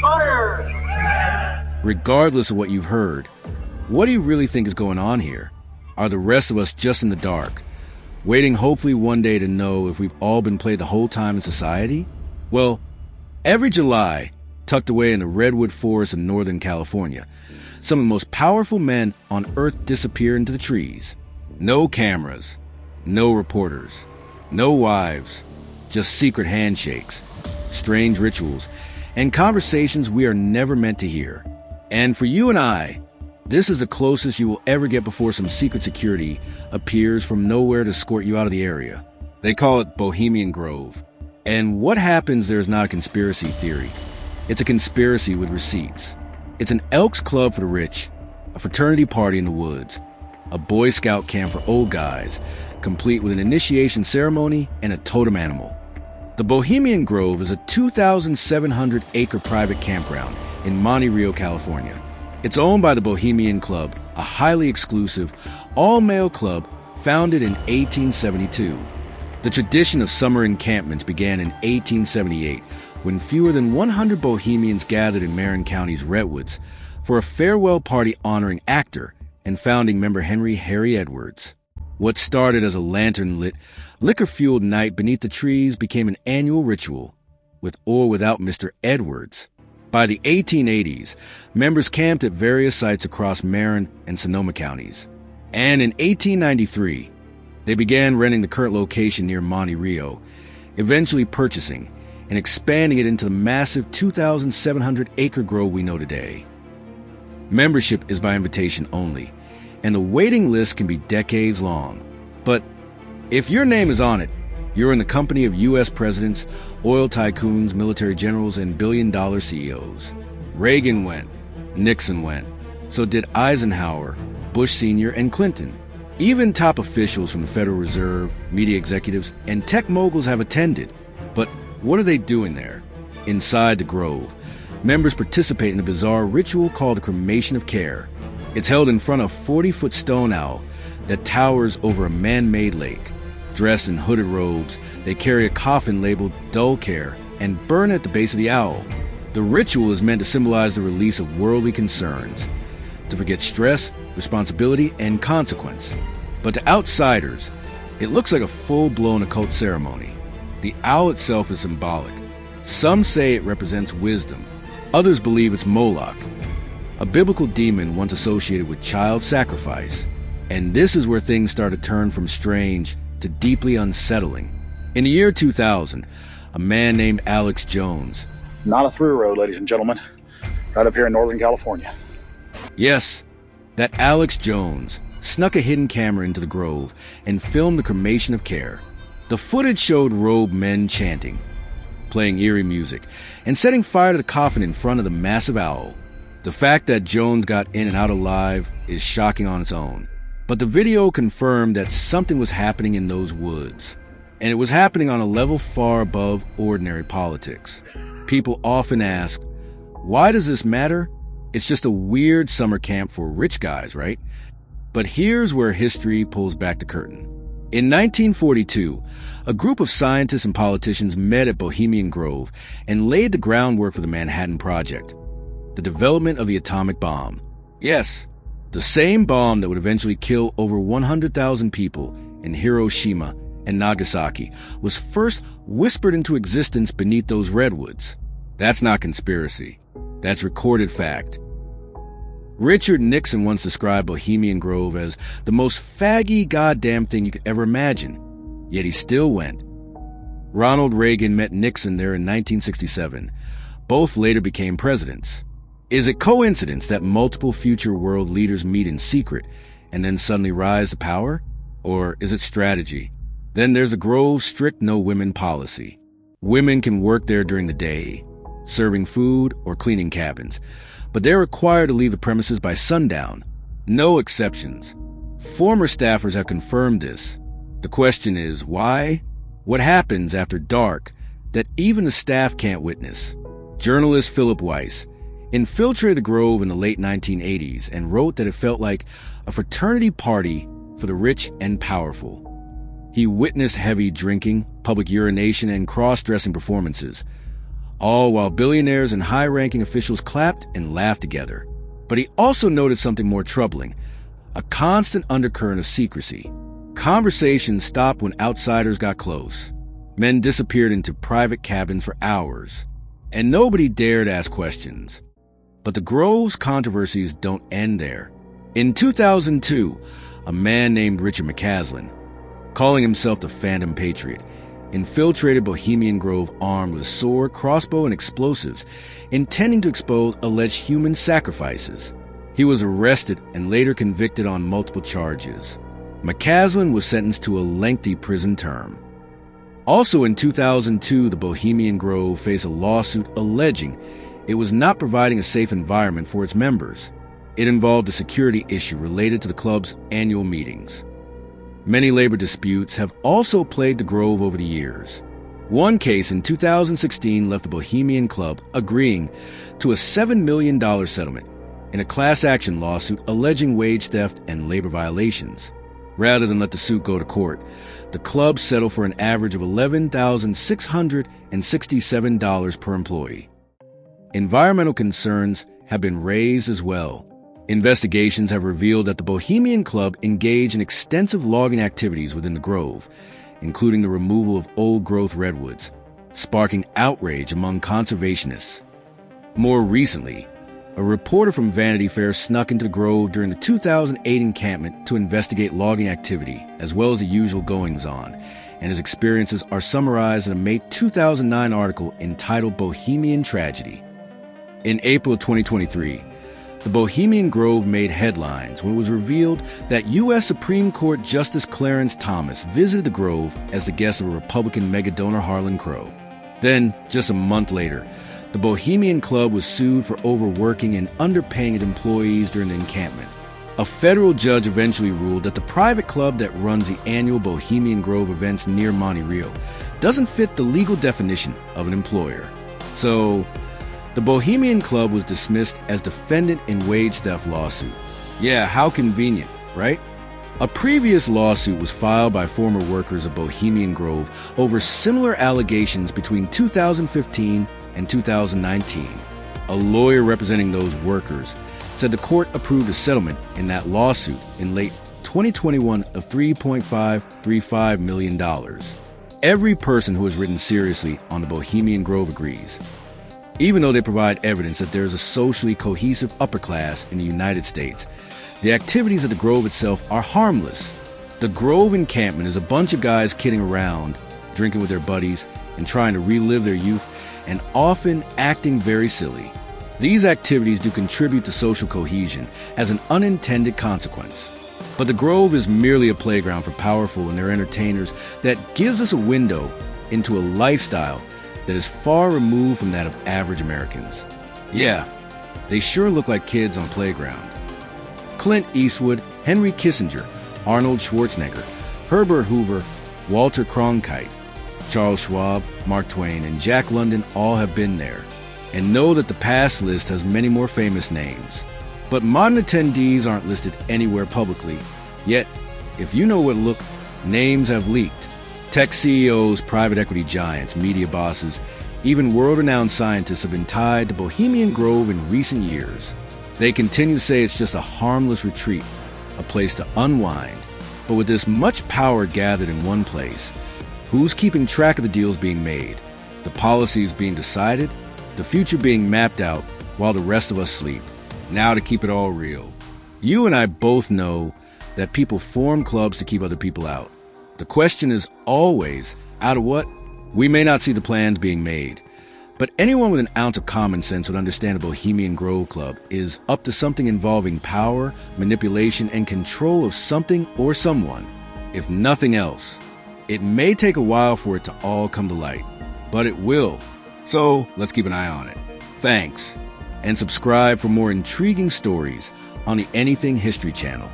Fire! Regardless of what you've heard, what do you really think is going on here? Are the rest of us just in the dark, waiting hopefully one day to know if we've all been played the whole time in society? Well, every July, tucked away in the redwood forest of Northern California, some of the most powerful men on Earth disappear into the trees. No cameras, no reporters, no wives, just secret handshakes, strange rituals, and conversations we are never meant to hear. And for you and I, this is the closest you will ever get before some secret security appears from nowhere to escort you out of the area. They call it Bohemian Grove. And what happens there is not a conspiracy theory. It's a conspiracy with receipts. It's an Elks Club for the rich, a fraternity party in the woods, a Boy Scout camp for old guys, complete with an initiation ceremony and a totem animal. The Bohemian Grove is a 2,700-acre private campground in Monte Rio, California. It's owned by the Bohemian Club, a highly exclusive, all-male club founded in 1872. The tradition of summer encampments began in 1878, when fewer than 100 Bohemians gathered in Marin County's redwoods for a farewell party honoring actor and founding member Henry "Harry" Edwards. What started as a lantern-lit, liquor-fueled night beneath the trees became an annual ritual, with or without Mr. Edwards. By the 1880s, members camped at various sites across Marin and Sonoma counties. And in 1893, they began renting the current location near Monte Rio, eventually purchasing and expanding it into the massive 2,700-acre grove we know today. Membership is by invitation only, and the waiting list can be decades long. But if your name is on it, you're in the company of U.S. presidents, oil tycoons, military generals, and billion-dollar CEOs. Reagan went, Nixon went, so did Eisenhower, Bush Sr., and Clinton. Even top officials from the Federal Reserve, media executives, and tech moguls have attended. But what are they doing there? Inside the grove, members participate in a bizarre ritual called the cremation of care. It's held in front of a 40-foot stone owl that towers over a man-made lake. Dressed in hooded robes, they carry a coffin labeled "Dull Care" and burn at the base of the owl. The ritual is meant to symbolize the release of worldly concerns, to forget stress, responsibility, and consequence. But to outsiders, it looks like a full-blown occult ceremony. The owl itself is symbolic. Some say it represents wisdom. Others believe it's Moloch, a biblical demon once associated with child sacrifice. And this is where things start to turn from strange to deeply unsettling. In the year 2000, a man named Alex Jones. Not a through road, ladies and gentlemen. Right up here in Northern California. Yes, that Alex Jones snuck a hidden camera into the grove and filmed the cremation of care. The footage showed robed men chanting, playing eerie music, and setting fire to the coffin in front of the massive owl. The fact that Jones got in and out alive is shocking on its own. But the video confirmed that something was happening in those woods. And it was happening on a level far above ordinary politics. People often ask, why does this matter? It's just a weird summer camp for rich guys, right? But here's where history pulls back the curtain. In 1942, a group of scientists and politicians met at Bohemian Grove and laid the groundwork for the Manhattan Project, the development of the atomic bomb. Yes, the same bomb that would eventually kill over 100,000 people in Hiroshima and Nagasaki was first whispered into existence beneath those redwoods. That's not conspiracy. That's recorded fact. Richard Nixon once described Bohemian Grove as the most faggy goddamn thing you could ever imagine, yet he still went. Ronald Reagan met Nixon there in 1967. Both later became presidents. Is it coincidence that multiple future world leaders meet in secret and then suddenly rise to power? Or is it strategy? Then there's the Grove's strict no women policy. Women can work there during the day, serving food or cleaning cabins, but they're required to leave the premises by sundown. No exceptions. Former staffers have confirmed this. The question is, why? What happens after dark that even the staff can't witness? Journalist Philip Weiss infiltrated the Grove in the late 1980s and wrote that it felt like a fraternity party for the rich and powerful. He witnessed heavy drinking, public urination, and cross-dressing performances, all while billionaires and high-ranking officials clapped and laughed together. But he also noted something more troubling, a constant undercurrent of secrecy. Conversations stopped when outsiders got close. Men disappeared into private cabins for hours, and nobody dared ask questions. But the Grove's controversies don't end there. In 2002, a man named Richard McCaslin, calling himself the Phantom Patriot, infiltrated Bohemian Grove armed with a sword, crossbow, and explosives, intending to expose alleged human sacrifices. He was arrested and later convicted on multiple charges. McCaslin was sentenced to a lengthy prison term. Also in 2002, the Bohemian Grove faced a lawsuit alleging it was not providing a safe environment for its members. It involved a security issue related to the club's annual meetings. Many labor disputes have also plagued the Grove over the years. One case in 2016 left the Bohemian Club agreeing to a $7 million settlement in a class action lawsuit alleging wage theft and labor violations. Rather than let the suit go to court, the club settled for an average of $11,667 per employee. Environmental concerns have been raised as well. Investigations have revealed that the Bohemian Club engaged in extensive logging activities within the Grove, including the removal of old-growth redwoods, sparking outrage among conservationists. More recently, a reporter from Vanity Fair snuck into the Grove during the 2008 encampment to investigate logging activity, as well as the usual goings-on, and his experiences are summarized in a May 2009 article entitled Bohemian Tragedy. In April 2023, the Bohemian Grove made headlines when it was revealed that U.S. Supreme Court Justice Clarence Thomas visited the Grove as the guest of a Republican mega-donor Harlan Crow. Then, just a month later, the Bohemian Club was sued for overworking and underpaying its employees during the encampment. A federal judge eventually ruled that the private club that runs the annual Bohemian Grove events near Monte Rio doesn't fit the legal definition of an employer. So, the Bohemian Club was dismissed as defendant in wage theft lawsuit. Yeah, how convenient, right? A previous lawsuit was filed by former workers of Bohemian Grove over similar allegations between 2015 and 2019. A lawyer representing those workers said the court approved a settlement in that lawsuit in late 2021 of $3.535 million. Every person who has written seriously on the Bohemian Grove agrees. Even though they provide evidence that there is a socially cohesive upper class in the United States, the activities of the Grove itself are harmless. The Grove encampment is a bunch of guys kidding around, drinking with their buddies, and trying to relive their youth, and often acting very silly. These activities do contribute to social cohesion as an unintended consequence. But the Grove is merely a playground for powerful and their entertainers that gives us a window into a lifestyle that is far removed from that of average Americans. Yeah, they sure look like kids on a playground. Clint Eastwood, Henry Kissinger, Arnold Schwarzenegger, Herbert Hoover, Walter Cronkite, Charles Schwab, Mark Twain, and Jack London all have been there. And know that the past list has many more famous names. But modern attendees aren't listed anywhere publicly. Yet, if you know what look, names have leaked. Tech CEOs, private equity giants, media bosses, even world-renowned scientists have been tied to Bohemian Grove in recent years. They continue to say it's just a harmless retreat, a place to unwind. But with this much power gathered in one place, who's keeping track of the deals being made, the policies being decided, the future being mapped out while the rest of us sleep? Now to keep it all real. You and I both know that people form clubs to keep other people out. The question is always, out of what? We may not see the plans being made, but anyone with an ounce of common sense would understand a Bohemian Grove Club is up to something involving power, manipulation, and control of something or someone. If nothing else, it may take a while for it to all come to light, but it will. So let's keep an eye on it. Thanks, and subscribe for more intriguing stories on the Anything History channel.